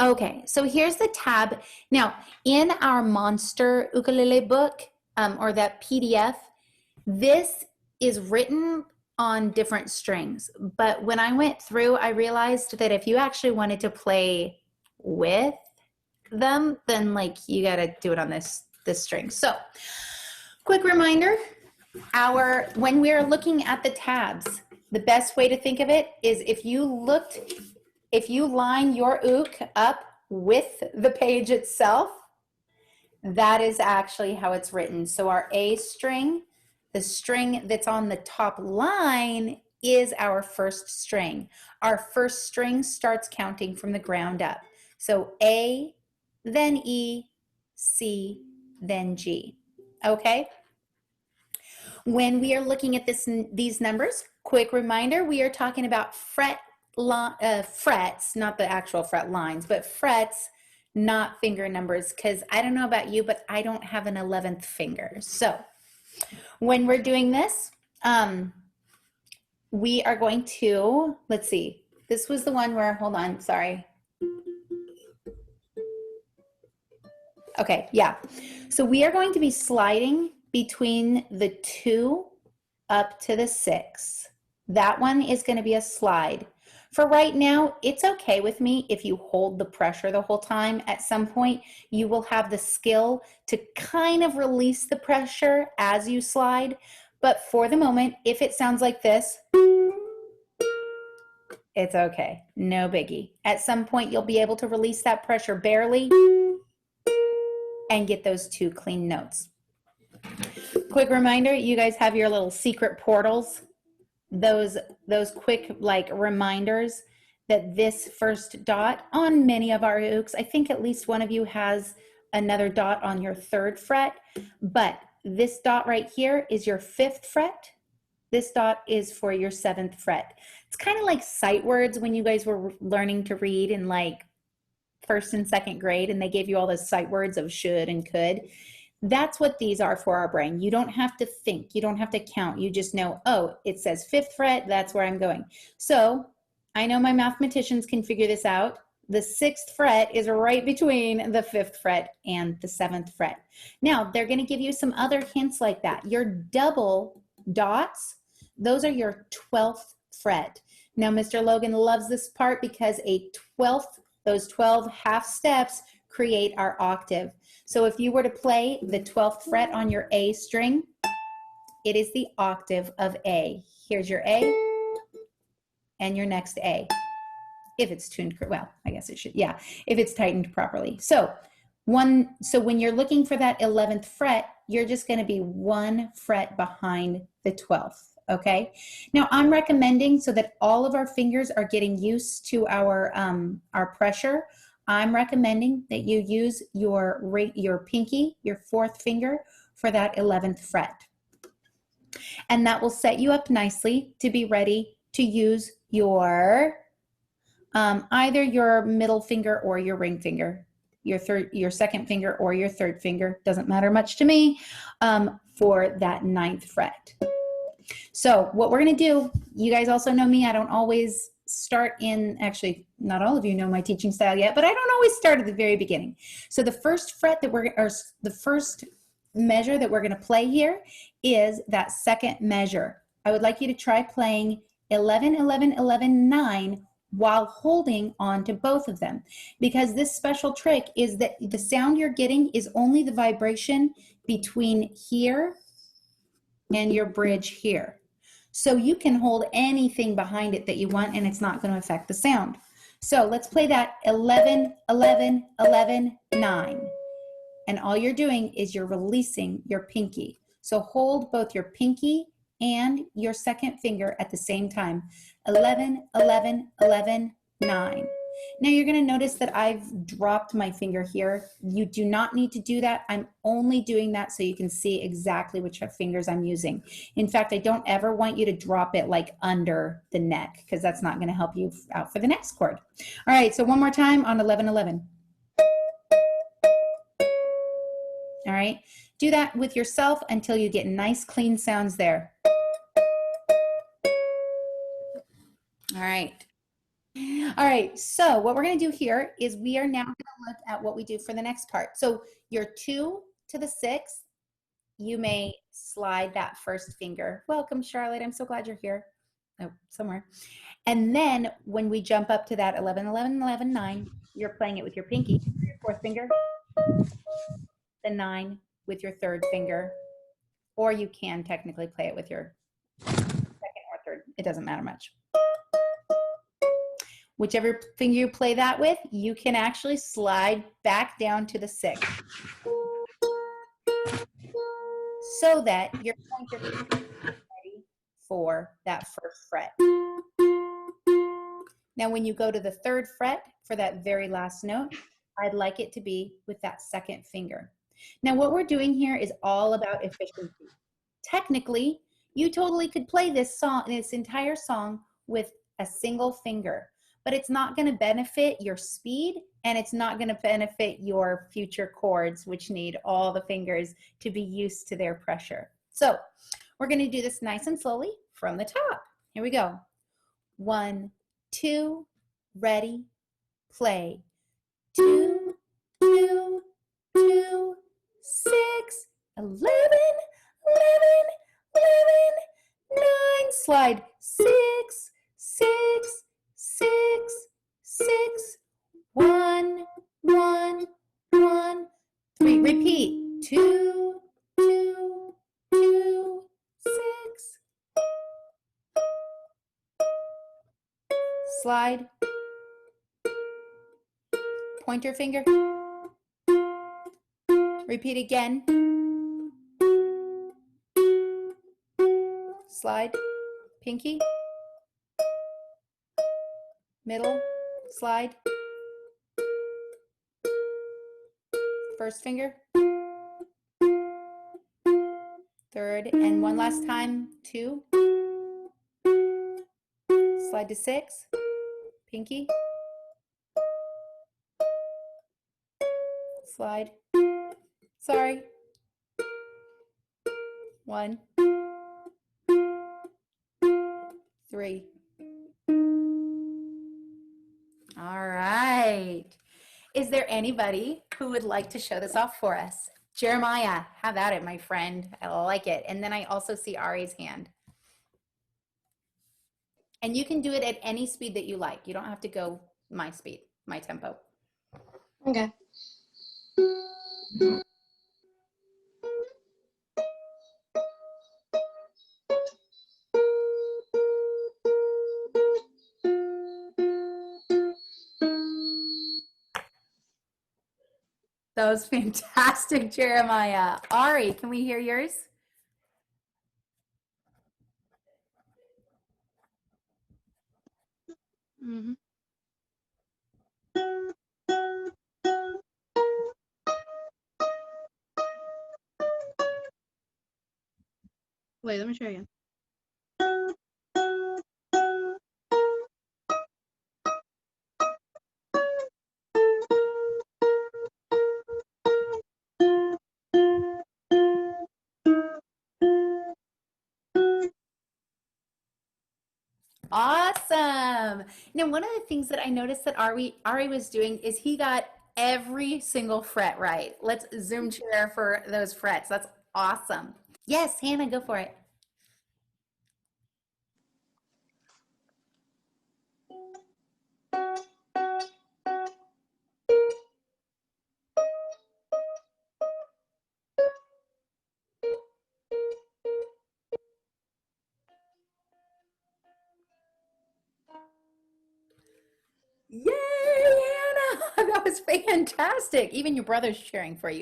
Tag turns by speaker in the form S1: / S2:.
S1: Okay, so here's the tab. Now, in our monster ukulele book, or that PDF, this is written on different strings. But when I went through, I realized that if you actually wanted to play with them, then like you got to do it on this string. So, quick reminder, when we're looking at the tabs, the best way to think of it is if you line your ook up with the page itself, that is actually how it's written. So our A string, the string that's on the top line, is our first string. Our first string starts counting from the ground up. So A, then E, C, then G. Okay? When we are looking at these numbers, quick reminder, we are talking about frets, not the actual fret lines, but frets, not finger numbers, because I don't know about you, but I don't have an 11th finger. So when we're doing this, we are going to, let's see, this was the one where, hold on, sorry. Okay, yeah. So we are going to be sliding between the 2 up to the 6. That one is going to be a slide. For right now, it's okay with me if you hold the pressure the whole time. At some point, you will have the skill to kind of release the pressure as you slide. But for the moment, if it sounds like this, it's okay. No biggie. At some point, you'll be able to release that pressure barely and get those 2 clean notes. Quick reminder, you guys have your little secret portals. Those quick like reminders that this first dot on many of our ooks, I think at least one of you has another dot on your 3rd fret, but this dot right here is your 5th fret. This dot is for your 7th fret. It's kind of like sight words when you guys were learning to read in like 1st and 2nd grade and they gave you all the sight words of should and could. That's what these are for our brain. You don't have to think. You don't have to count. You just know, oh, it says 5th fret. That's where I'm going. So I know my mathematicians can figure this out. The 6th fret is right between the 5th fret and the 7th fret. Now, they're going to give you some other hints like that. Your double dots, those are your 12th fret. Now, Mr. Logan loves this part because those 12 half steps create our octave. So if you were to play the 12th fret on your A string, it is the octave of A. Here's your A and your next A. If it's tuned, well, I guess it should, yeah, if it's tightened properly. So when you're looking for that 11th fret, you're just going to be 1 fret behind the 12th. Okay. Now I'm recommending, so that all of our fingers are getting used to our pressure, I'm recommending that you use your pinky, your 4th finger, for that 11th fret. And that will set you up nicely to be ready to use your either your middle finger or your ring finger, your 2nd finger or your 3rd finger, doesn't matter much to me, for that 9th fret. So what we're going to do, you guys also know me, I don't always start in, actually, not all of you know my teaching style yet, but I don't always start at the very beginning. So the first fret that the first measure that we're going to play here is that 2nd measure. I would like you to try playing 11, 11, 11, 9 while holding on to both of them, because this special trick is that the sound you're getting is only the vibration between here and your bridge here. So you can hold anything behind it that you want and it's not going to affect the sound. So let's play that 11, 11, 11, 9. And all you're doing is you're releasing your pinky. So hold both your pinky and your 2nd finger at the same time. 11, 11, 11, 9. Now you're going to notice that I've dropped my finger here. You do not need to do that. I'm only doing that so you can see exactly which fingers I'm using. In fact, I don't ever want you to drop it like under the neck, because that's not going to help you out for the next chord. All right, so one more time on 11, 11. All right, do that with yourself until you get nice clean sounds there. All right. All right, so what we're going to do here is we are now going to look at what we do for the next part. So your 2 to the 6, you may slide that first finger. Welcome, Charlotte. I'm so glad you're here. Oh, somewhere. And then when we jump up to that 11, 11, 11, 9, you're playing it with your pinky, your fourth finger, the 9 with your third finger, or you can technically play it with your second or third. It doesn't matter much. Whichever finger you play that with, you can actually slide back down to the 6 so that your pointer is ready for that first fret. Now, when you go to the 3rd fret for that very last note, I'd like it to be with that second finger. Now, what we're doing here is all about efficiency. Technically, you totally could play this song, this entire song, with a single finger, but it's not going to benefit your speed, and it's not going to benefit your future chords, which need all the fingers to be used to their pressure. So we're going to do this nice and slowly from the top. Here we go. 1, 2, ready, play. 2, 2, 2, 6, 11, 11, 11, 9, slide 6, 6, 6, 6, 1, 1, 1, 3. Repeat. 2, 2, 2, 6. Slide. Pointer finger. Repeat again. Slide. Pinky. Middle. Slide. First finger. Third, and one last time. 2. Slide to 6. Pinky. Slide. Sorry. 1, 3. All right. Is there anybody who would like to show this off for us? Jeremiah, have at it, my friend. I like it. And then I also see Ari's hand. And you can do it at any speed that you like. You don't have to go my speed, my tempo.
S2: Okay.
S1: That was fantastic, Jeremiah. Ari, can we hear yours?
S2: Mm-hmm. Wait, let me try again.
S1: Awesome. Now, one of the things that I noticed that Ari was doing is he got every single fret right. Let's zoom share for those frets. That's awesome. Yes, Hannah, go for it. Yay, Hannah! That was fantastic. Even your brother's cheering for you.